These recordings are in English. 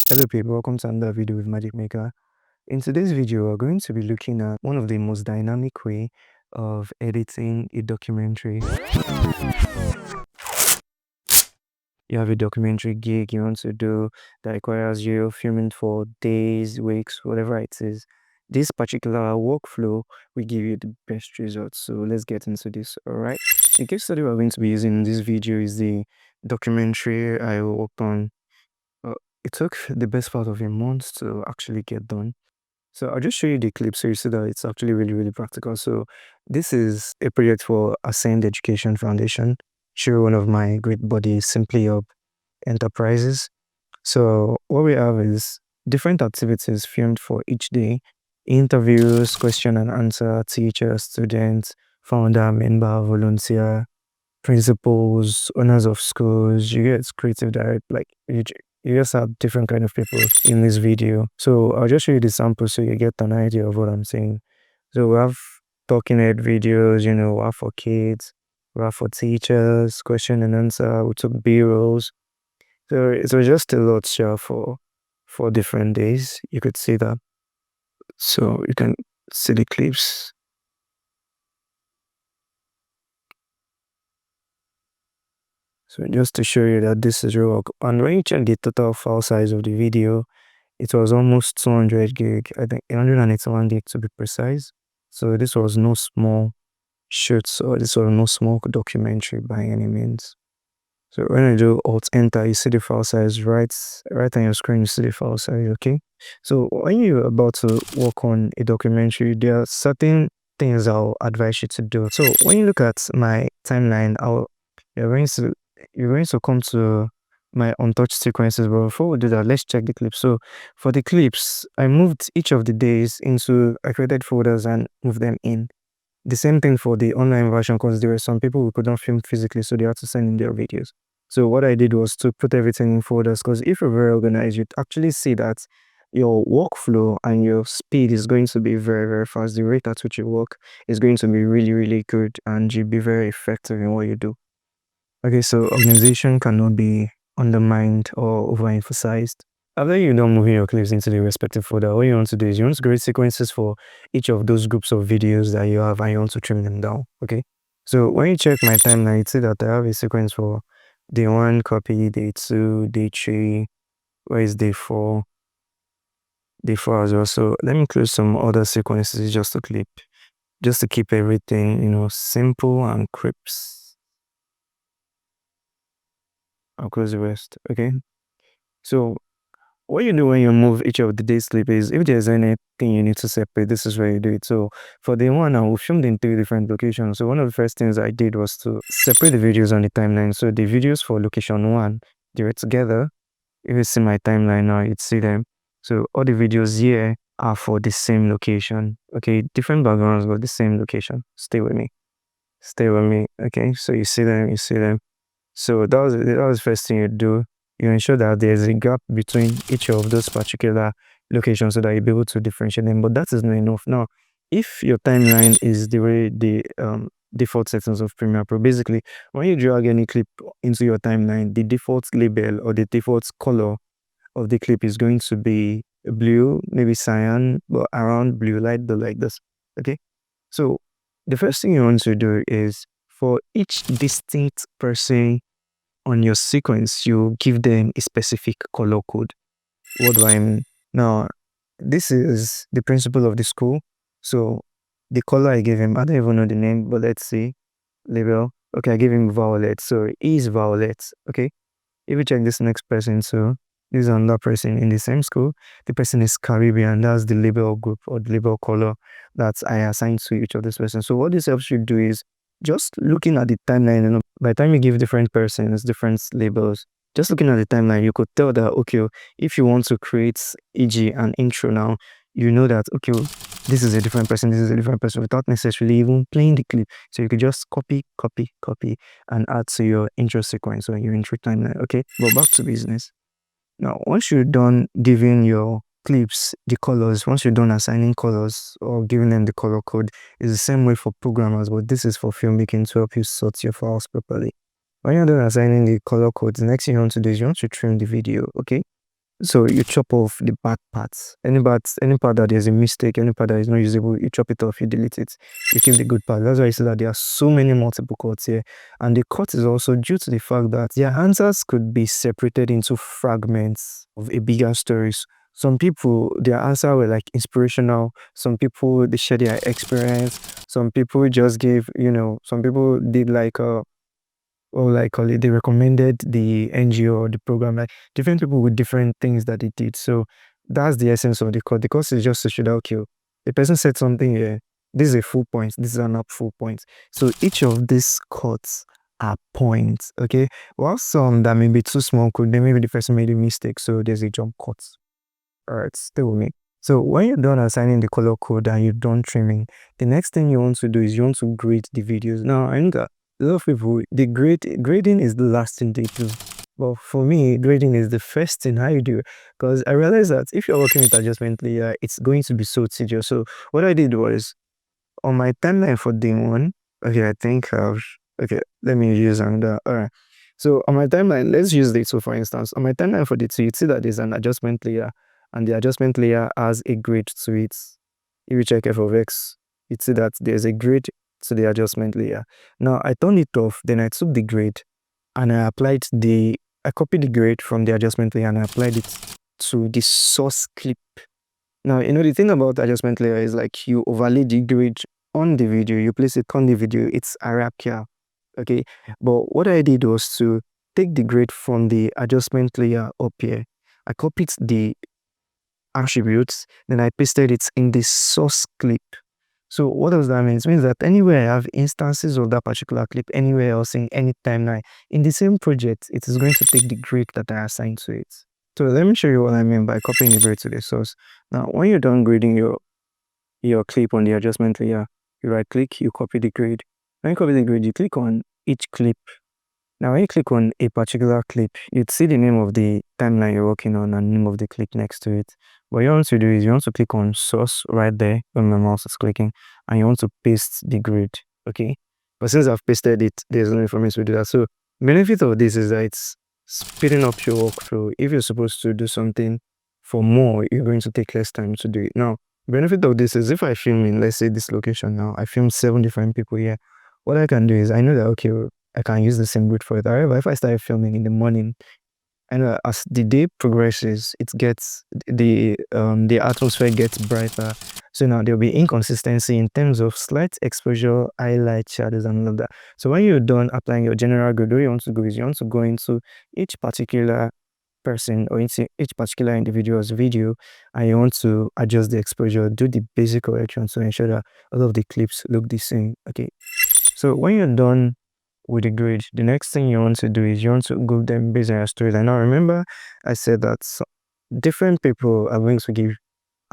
Hello people, welcome to another video with Magic Maker. In today's video, we're going to be looking at one of the most dynamic way of editing a documentary. You have a documentary gig you want to do that requires you filming for days, weeks, whatever it is. This particular workflow will give you the best results. So let's get into this, alright? The case study we're going to be using in this video is the documentary I worked on. It took the best part of a month to actually get done. So I'll just show you the clip so you see that it's actually really practical. So this is a project for Ascend Education Foundation through one of my great buddies, Simply Up Enterprises. So what we have is different activities filmed for each day: interviews, question and answer, teacher, students, founder, member, volunteer, principals, owners of schools. You get creative direct, like you just have different kind of people in this video. So I'll just show you the sample so you get an idea of what I'm saying. So we have talking head videos, we have for kids, we have for teachers, question and answer, we took B-rolls. So it was just a lot sure for different days. You could see that. So you can see the clips. So just to show you that this is real work. And when you check the total file size of the video, it was almost 200 gig, I think 181 gig to be precise. So this was no small shoot, so this was no small documentary by any means. So when I do Alt Enter, you see the file size right on your screen, you see the file size, okay? So when you're about to work on a documentary, there are certain things I'll advise you to do. So when you look at my timeline, you're going to come to my untouched sequences, but before we do that, let's check the clips. So for the clips, I moved each of the days into, I created folders and moved them in. The same thing for the online version, because there were some people who couldn't film physically, so they had to send in their videos. So what I did was to put everything in folders, because if you're very organized, you'd actually see that your workflow and your speed is going to be very fast. The rate at which you work is going to be really good, and you'll be very effective in what you do. Okay, so organization cannot be undermined or overemphasized. After you're done moving your clips into the respective folder, what you want to do is you want to create sequences for each of those groups of videos that you have, and you want to trim them down, okay? So when you check my timeline, you see that I have a sequence for day 1, copy, day 2, day 3, where is day 4? Day 4 as well. So let me include some other sequences just to keep everything, simple and crisp. I'll close the rest, okay? So what you do when you move each of the day's clip is, if there's anything you need to separate, this is where you do it. So for day 1, I filmed in 3 different locations. So one of the first things I did was to separate the videos on the timeline. So the videos for location 1, they were together. If you see my timeline now, you'd see them. So all the videos here are for the same location. Okay, different backgrounds, but the same location. Stay with me. Okay, so you see them. So that was the first thing you do. You ensure that there's a gap between each of those particular locations so that you'll be able to differentiate them. But that is not enough. Now, if your timeline is the way the default settings of Premiere Pro, basically, when you drag any clip into your timeline, the default label or the default color of the clip is going to be blue, maybe cyan, but around blue, light blue, like this. Okay, so the first thing you want to do is, for each distinct person on your sequence, you give them a specific color code. What do I mean? Now, this is the principle of the school. So the color I gave him, I don't even know the name, but let's see. Label. Okay, I gave him violet. So he is violet. Okay. If you check this next person, so this is another person in the same school. The person is Caribbean. That's the label group or the label color that I assigned to each of this person. So what this helps you do is just looking at the timeline, and by the time you give different persons different labels, just looking at the timeline, you could tell that, okay, if you want to create, e.g., an intro now, you know that, okay, this is a different person, without necessarily even playing the clip. So you could just copy, and add to your intro sequence or your intro timeline, okay? But back to business. Now, once you're done giving your clips the colors, once you're done assigning colors or giving them the color code, it's the same way for programmers, but this is for filmmaking to help you sort your files properly. When you're done assigning the color codes, the next thing you want to do is you want to trim the video, okay? So you chop off the bad parts. Any part that there's a mistake, any part that is not usable, you chop it off, you delete it, you keep the good part. That's why you see that there are so many multiple cuts here. And the cut is also due to the fact that their answers could be separated into fragments of a bigger stories. Some people, their answer were like inspirational. Some people they share their experience. Some people just gave, some people did like or like call it, they recommended the NGO or the program, like different people with different things that they did. So that's the essence of the course. The course is just to show that, okay, the person said something here. This is a full point. This is an up full point. So each of these cuts are points. Okay. While some that may be too small could then maybe the person made a mistake. So there's a jump cut. All right, stay with me. So when you're done assigning the color code and you're done trimming, the next thing you want to do is you want to grade the videos. Now, I know that a lot of people, grading is the last thing they do. But for me, grading is the first thing I do because I realized that if you're working with adjustment layer, it's going to be so tedious. So what I did was on my timeline for day one, okay, I think okay, let me use another. All right. So on my timeline, let's use day two for instance. On my timeline for day two, you'd see that there's an adjustment layer, and the adjustment layer has a grade to it. If you check f of x, you'd see that there's a grade to the adjustment layer. Now I turned it off, then I took the grade and I copied the grade from the adjustment layer and I applied it to the source clip. Now, the thing about adjustment layer is like you overlay the grid on the video, you place it on the video, it's hierarchical, okay? But what I did was to take the grid from the adjustment layer up here. I copied the attributes, then I pasted it in the source clip. So what does that mean? It means that anywhere I have instances of that particular clip, anywhere else in any timeline, in the same project, it is going to take the grid that I assigned to it. So let me show you what I mean by copying the grid to the source. Now, when you're done grading your clip on the adjustment layer, you right click, you copy the grid. When you copy the grid, you click on each clip. Now, when you click on a particular clip, you'd see the name of the timeline you're working on and name of the clip next to it. What you want to do is you want to click on source right there when my mouse is clicking, and you want to paste the grid, okay? But since I've pasted it, there's no information to do that. So benefit of this is that it's speeding up your workflow. If you're supposed to do something for more, you're going to take less time to do it. Now, benefit of this is if I film in, let's say this location now, I film 7 different people here. What I can do is I know that, okay, I can use the same grid for it. However, if I start filming in the morning, and as the day progresses, it gets the atmosphere gets brighter. So now there'll be inconsistency in terms of slight exposure, highlight, shadows, and all of that. So when you're done applying your general grid, what you want to go is you want to go into each particular person or into each particular individual's video, and you want to adjust the exposure, do the basic corrections to ensure that all of the clips look the same. Okay. So when you're done with the grid, the next thing you want to do is you want to group them based on your storyline. Now remember, I said that different people are going to give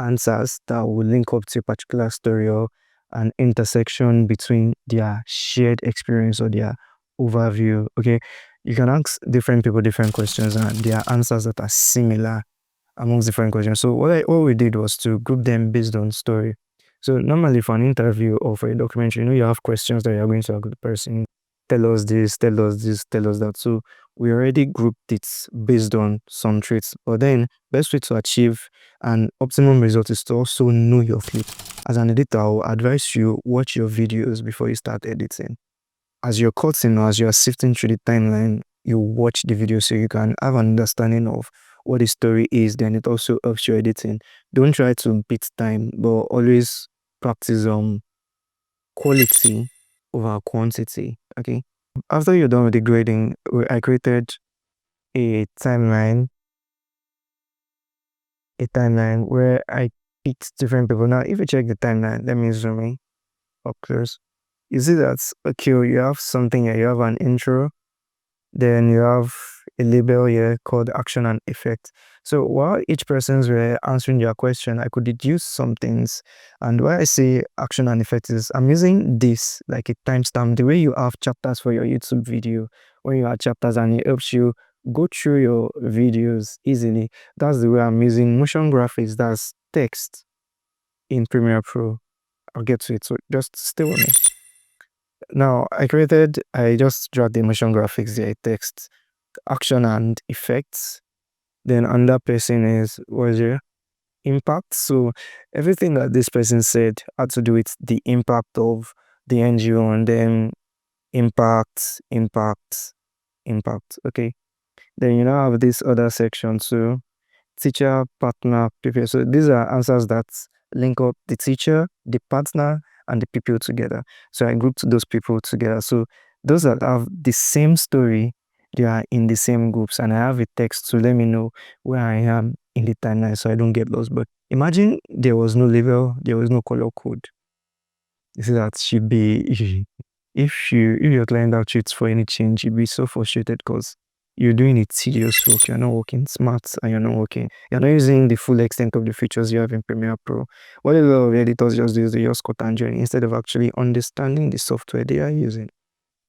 answers that will link up to a particular story or an intersection between their shared experience or their overview. Okay, you can ask different people different questions and there are answers that are similar amongst different questions. So what we did was to group them based on story. So normally for an interview or for a documentary, you have questions that you're going to ask the person. Tell us this, tell us this, tell us that. So we already grouped it based on some traits. But then best way to achieve an optimum result is to also know your clip. As an editor, I will advise you watch your videos before you start editing. As you're cutting or as you're sifting through the timeline, you watch the video so you can have an understanding of what the story is. Then it also helps your editing. Don't try to beat time, but always practice quality over quantity. Okay. After you're done with the grading, I created a timeline, where I picked different people. Now, if you check the timeline, let me zoom in up close. You see that okay, you have something here. You have an intro. Then you have a label here called action and effect. So while each persons were answering their question, I could deduce some things. And why I say action and effect is I'm using this like a timestamp, the way you have chapters for your YouTube video, when you have chapters and it helps you go through your videos easily. That's the way I'm using motion graphics, that's text in Premiere Pro. I'll get to it, so just stay with me. Now, I just dragged the motion graphics here, text, action and effects. Then another person is was your impact. So everything that this person said had to do with the impact of the NGO on them. Impact. Okay. Then you now have this other section too. Teacher, partner, people. So these are answers that link up the teacher, the partner, and the people together. So I grouped those people together. So those that have the same story, they are in the same groups. And I have a text to let me know where I am in the timeline so I don't get lost. But imagine there was no label, there was no color code. You see that she'd be if your client out cheats for any change, you'd be so frustrated because you're doing a tedious work, you're not working smart and you're not using the full extent of the features you have in Premiere Pro. What a lot of editors just do is they just cut and join instead of actually understanding the software they are using.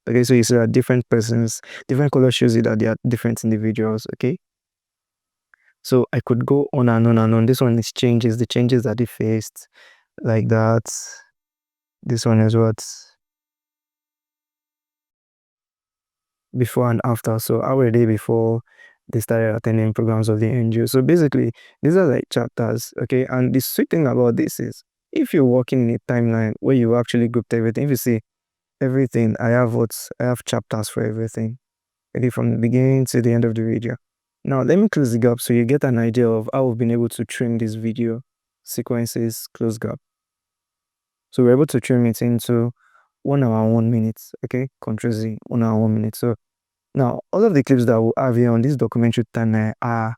Okay, so you see that different persons, different color shows you that they are different individuals, okay? So I could go on and on and on. This one is changes, the changes that they faced, like that. This one is what before and after. So how were they before they started attending programs of the NGO? So basically, these are like chapters, okay? And the sweet thing about this is if you're working in a timeline where you actually grouped everything, if you see everything, I have chapters for everything. Okay, from the beginning to the end of the video. Now let me close the gap so you get an idea of how we've been able to trim this video sequences close gap. So we're able to trim it into 1 hour, 1 minute. Okay, Control Z, 1 hour, 1 minute. So now, all of the clips that we'll have here on this documentary timeline are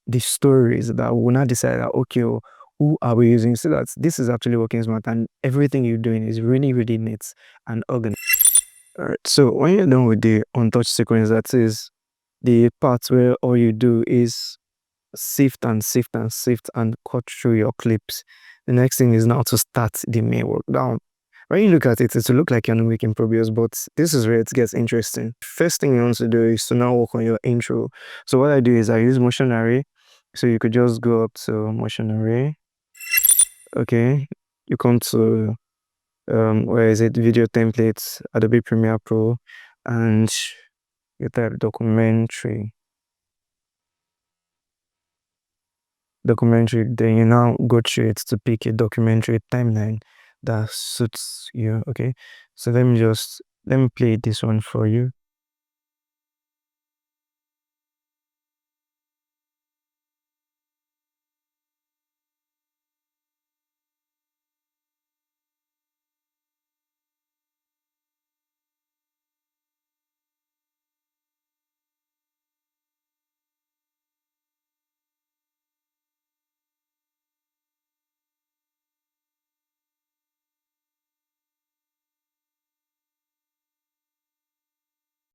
the stories that we'll now decide that, okay, oh, who are we using so that this is actually working smart and everything you're doing is really, really neat and organized. All right, so when you're done with the untouched sequence, that is the part where all you do is sift and cut through your clips. The next thing is now to start the main work. Now, when you look at it, it will look like you're not making progress, but this is where it gets interesting. First thing you want to do is to now work on your intro. So what I do is I use motion array. So you could just go up to motion array. Okay. You come to where is it? Video templates, Adobe Premiere Pro, and you type documentary. Then you now go through it to pick a documentary timeline that suits you. Okay. So let me play this one for you.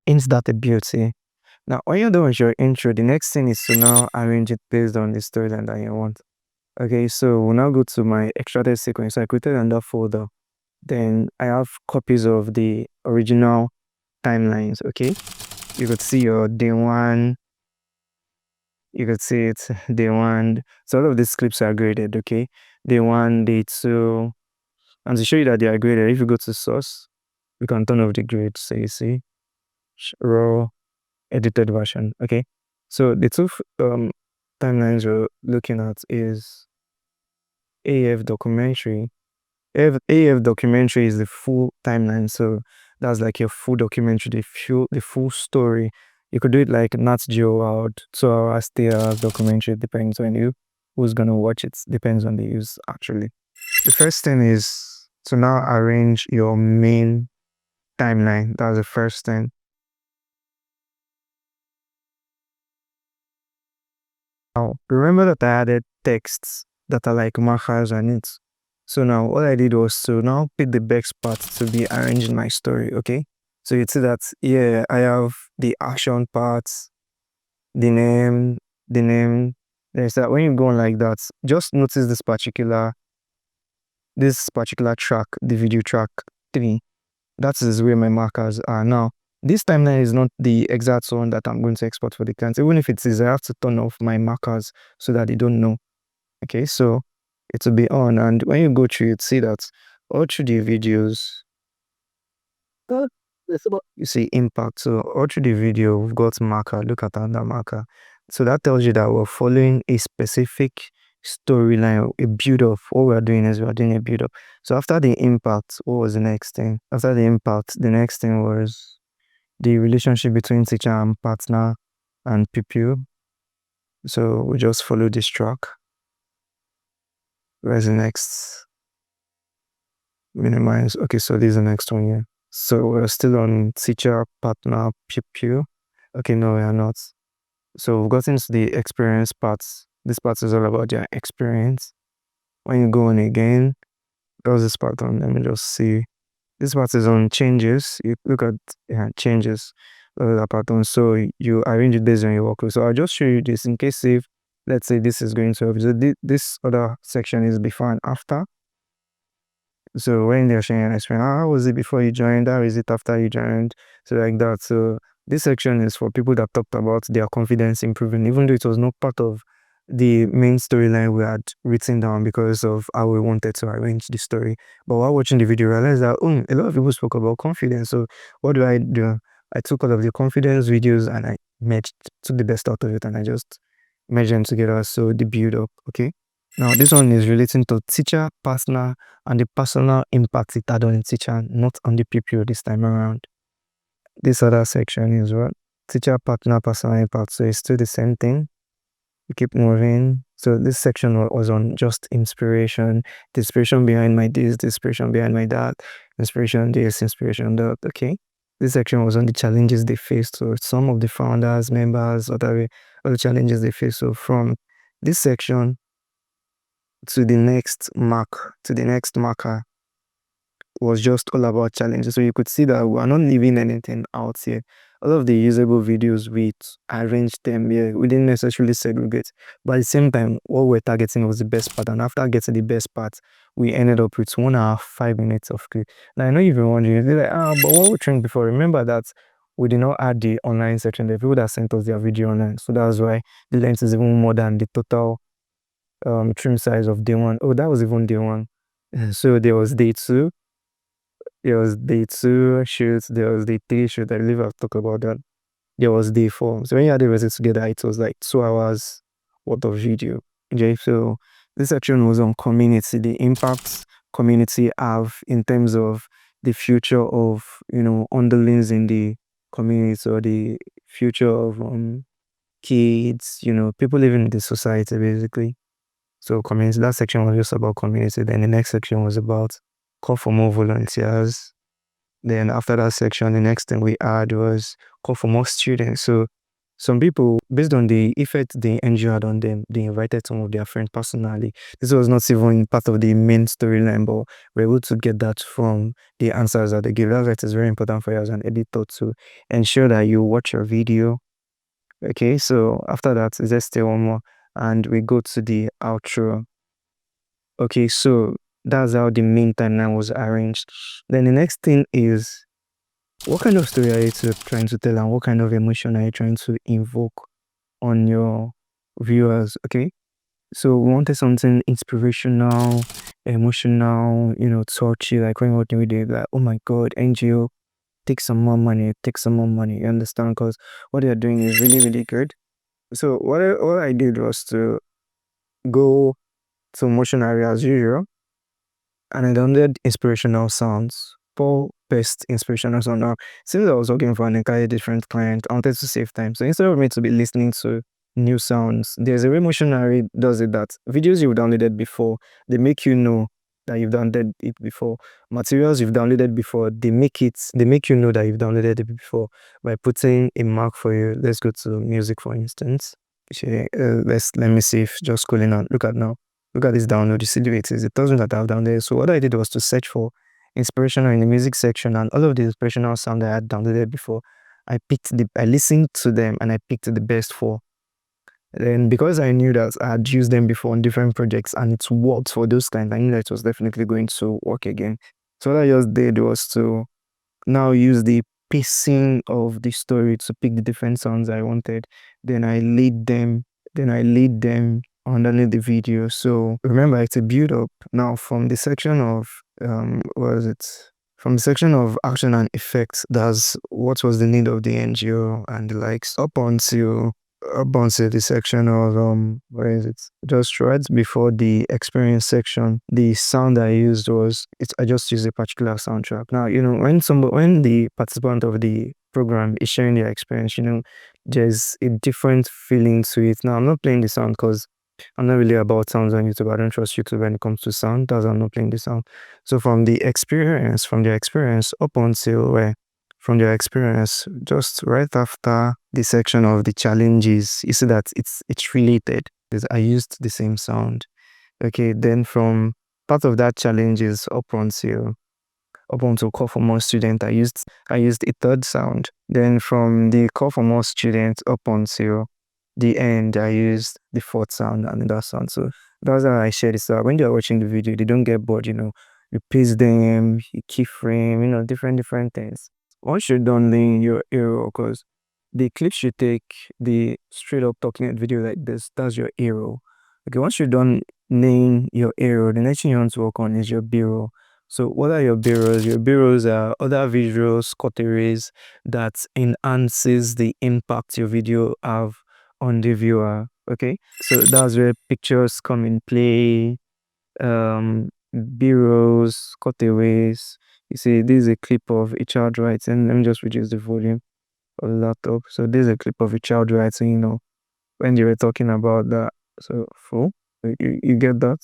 Is that a beauty? Now, when you're done with your intro, the next thing is to now arrange it based on the storyline that you want. Okay, so we'll now go to my extracted sequence. So I created another folder. Then I have copies of the original timelines. Okay, you could see your day one. You could see it day one. So all of these clips are graded. Okay, day one, day two. And to show you that they are graded, if you go to source, you can turn off the grade. So you see raw edited version. Okay, so the two timelines we're looking at is AF documentary. AF documentary is the full timeline, so that's like your full documentary, the full story. You could do it like Nat Geo World, 2 hours, 3 hours documentary. Depends on you who's gonna watch it. Depends on the use actually. The first thing is to now arrange your main timeline. That's the first thing. Now, remember that I added texts that are like markers on it. So now what I did was to now pick the best part to be arranging my story, okay? So you'd see that, yeah, I have the action parts, the name. There's that when you go on like that, just notice this particular track, the video track 3. That is where my markers are now. This timeline is not the exact one that I'm going to export for the client. Even if it is, I have to turn off my markers so that they don't know. Okay, so it will be on. And when you go through, you'd see that all through the videos, you see impact. So all through the video, we've got marker. Look at that marker. So that tells you that we're following a specific storyline, a build up. What we're doing is we're doing a build up. So after the impact, what was the next thing? After the impact, the next thing was the relationship between teacher and partner and pupil. So we just follow this track. Where's the next? Minimize. Okay, so this is the next one here. So we're still on teacher, partner, pupil. Okay, no, we are not. So we've gotten to the experience parts. This part is all about their experience. When you go on again, that was this part on. Let me just see. This part is on changes. You look at changes. That part on. So you arrange it based on your workload. So I'll just show you this in case if, let's say, this is going to help. So this other section is before and after. So when they're sharing an experience, how was it before you joined? How is it after you joined? So like that. So this section is for people that talked about their confidence improving, even though it was not part of the main storyline we had written down because of how we wanted to arrange the story. But while watching the video, I realized that a lot of people spoke about confidence. So what do? I took all of the confidence videos and I took the best out of it and I just merged them together. So the build up, okay? Now this one is relating to teacher, partner, and the personal impact it had on the teacher, not on the pupil this time around. This other section is what? Teacher, partner, personal impact. So it's still the same thing. We keep moving. So this section was on just inspiration, the inspiration behind my this, the inspiration behind my that, inspiration this, inspiration that. Okay. This section was on the challenges they faced. So some of the founders, members, all the challenges they faced. So from this section to the next marker was just all about challenges. So you could see that we are not leaving anything out here. All of the usable videos, we arranged them here. We didn't necessarily segregate. But at the same time, what we're targeting was the best part. And after getting the best part, we ended up with 1 hour, 5 minutes of clip. Now, I know you've been wondering, you're like, but what we trained before? Remember that we did not add the online section. The people that sent us their video online. So that's why the length is even more than the total trim size of day one. Oh, that was even day one. So there was day two. There was day two shoots. There was day three shoot. I believe I've talked about that. There was day four. So when you add the results together, it was like 2 hours worth of video. Okay, so this section was on community, the impacts community have in terms of the future of underlings in the community or the future of kids, people living in the society basically. So community, that section was just about community. Then the next section was about call for more volunteers. Then after that section, the next thing we had was call for more students. So some people, based on the effect the NGO had on them, they invited some of their friends personally. This was not even part of the main storyline, but we're able to get that from the answers that they give. That's why it is very important for you as an editor to ensure that you watch your video. Okay, so after that, let's stay one more and we go to the outro. Okay, so that's how the main timeline was arranged. Then the next thing is, what kind of story are you trying to tell and what kind of emotion are you trying to invoke on your viewers? Okay, so we wanted something inspirational, emotional, touchy, like when working with it, like, oh my god, NGO, take some more money, you understand? Because what they're doing is really, really good. So what I did was to go to Motionary as usual, and I downloaded inspirational sounds. Paul Best inspirational sound. Now, since I was working for an entirely different client, I wanted to save time. So instead of me to be listening to new sounds, there's a way Motionary does it that videos you've downloaded before, they make you know that you've downloaded it before. Materials you've downloaded before, they make you know that you've downloaded it before by putting a mark for you. Let's go to music, for instance. Okay, let me see if just scrolling on. Look at now. Look at this download. You see the way it is. It doesn't that I've downloaded. So what I did was to search for inspirational in the music section, and all of the inspirational sound that I had downloaded before, I listened to them and I picked the best four. Then because I knew that I had used them before on different projects and it worked for those clients, I knew that it was definitely going to work again. So what I just did was to now use the pacing of the story to pick the different sounds I wanted. Then I laid them underneath the video. So remember, it's a build up. Now from the section of what is it? From the section of action and effects, that's what was the need of the NGO and the likes, up until up onto the section of where is it? Just right before the experience section, the sound I used was I just used a particular soundtrack. Now, when the participant of the program is sharing their experience, there's a different feeling to it. Now, I'm not playing the sound because I'm not really about sounds on YouTube. I don't trust YouTube when it comes to sound. That's why I'm not playing the sound. So from their experience up until where from their experience, just right after the section of the challenges, you see that it's related. I used the same sound. Okay, then from part of that challenges up until call for more student, I used a third sound. Then from the call for more students up until the end, I used the fourth sound and that sound. So that's how I share this out. When they are watching the video, they don't get bored, you paste them, you keyframe, different things. Once you're done laying your arrow, because the clips you take, the straight up talking head video like this, that's your arrow. Okay, once you're done laying your arrow, the next thing you want to work on is your B-roll. So what are your B-rolls? Your B-rolls are other visuals, cutaways that enhances the impact your video have on the viewer. Okay, so that's where pictures come in play. B-rolls, cutaways. You see, this is a clip of a child writing. Let me just reduce the volume of the laptop. So this is a clip of a child writing, when they were talking about that. So full, you get that?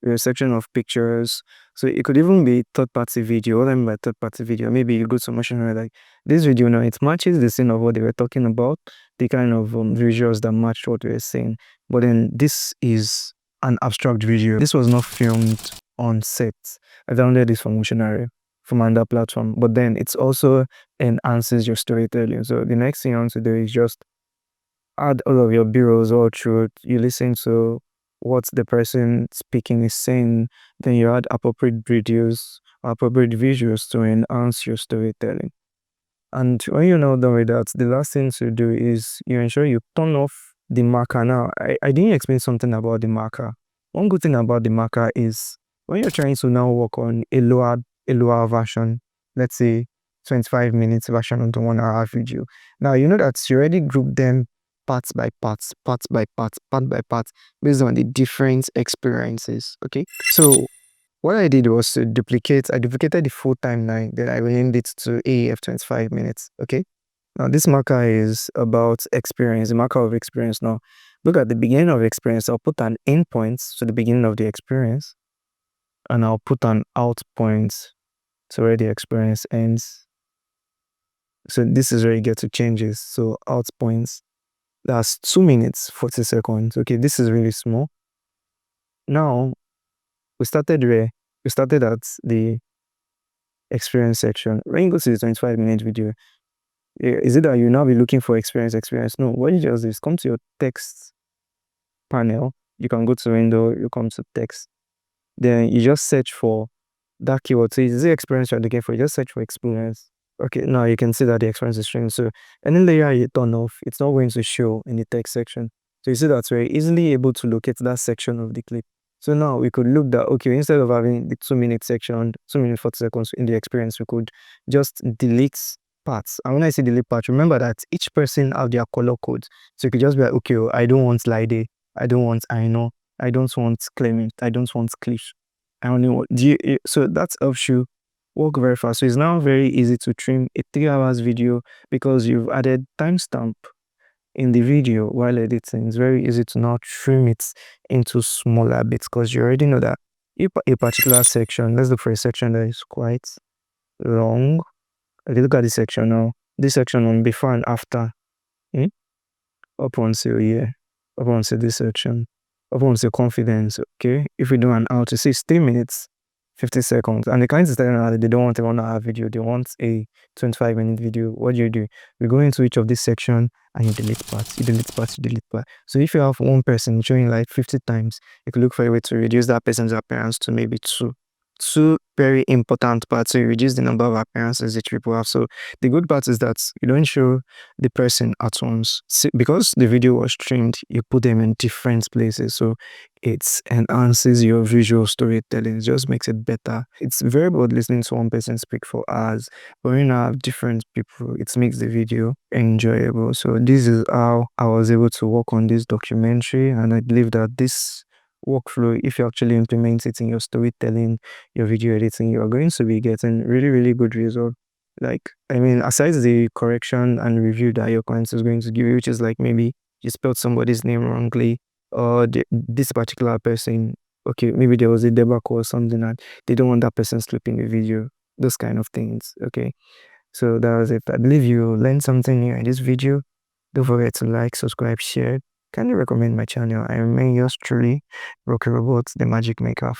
A section of pictures. So it could even be third-party video. What I mean by third-party video, maybe you go to Motion like this video now, it matches the scene of what they were talking about, the kind of visuals that match what we were saying. But then this is an abstract video. This was not filmed on set. I downloaded this from Motionary from another platform. But then it's also enhances your storytelling. So the next thing you want to do is just add all of your B-rolls all through. You listen to what the person speaking is saying, then you add appropriate videos, appropriate visuals to enhance your storytelling. And when you're not done with that, the last thing to do is you ensure you turn off the marker. Now, I didn't explain something about the marker. One good thing about the marker is when you're trying to now work on a lower version, let's say 25 minutes version of the 1 hour video. Now, you know that you already grouped them parts by parts, part by part based on the different experiences. Okay. So what I did was to I duplicated the full timeline, then I renamed it to AEF 25 minutes. Okay. Now this marker is about experience, the marker of experience. Now look at the beginning of experience. I'll put an end point to the beginning of the experience, and I'll put an out point to where the experience ends. So this is where you get to changes. So out points, that's 2 minutes, 40 seconds. Okay, this is really small. Now we started at the experience section. When you go to the 25-minute video, is it that you now be looking for experience? No, what you just do is come to your text panel. You can go to window, you come to text. Then you just search for that keyword. So is the experience you're looking for? You just search for experience. Okay, now you can see that the experience is showing. So any layer you turn off, it's not going to show in the text section. So you see that we're easily able to locate that section of the clip. So now we could look that, okay, instead of having the 2-minute section, 2 minutes 40 seconds in the experience, we could just delete parts. And when I say delete parts, remember that each person have their color codes. So you could just be like, okay, I don't want Lide, I don't want Aino, I don't want Clement, I don't want Cliff. I only want, so that helps you work very fast. So it's now very easy to trim a 3 hours video because you've added timestamp in the video while editing. It's very easy to now trim it into smaller bits because you already know that if a particular section, let's look for a section that is quite long. Okay, look at this section now. This section on before and after. Up until here. Up until this section. Up until confidence. Okay. If we do an out, you see it's 3 minutes, 50 seconds. And the clients is telling us that they don't want a 1 hour video, they want a 25-minute video. What do? We go into each of this section and you delete parts, you delete parts, you delete parts. So if you have one person showing like 50 times, you could look for a way to reduce that person's appearance to maybe 2. two very important parts. So you reduce the number of appearances that people have. So the good part is that you don't show the person at once. Because the video was streamed, you put them in different places. So it enhances your visual storytelling. It just makes it better. It's very bored listening to one person speak for hours, but when you have different people, it makes the video enjoyable. So this is how I was able to work on this documentary, and I believe that this workflow, if you actually implement it in your storytelling, your video editing, you are going to be getting really, really good result. Like, I mean, aside the correction and review that your client is going to give you, which is like maybe you spelled somebody's name wrongly, or this particular person, okay, maybe there was a debacle or something, and they don't want that person slipping the video, those kind of things. Okay, so that was it. I believe you learned something new in this video. Don't forget to like, subscribe, share. Kindly recommend my channel. I remain yours truly, Rocky Robots, the Magic Maker.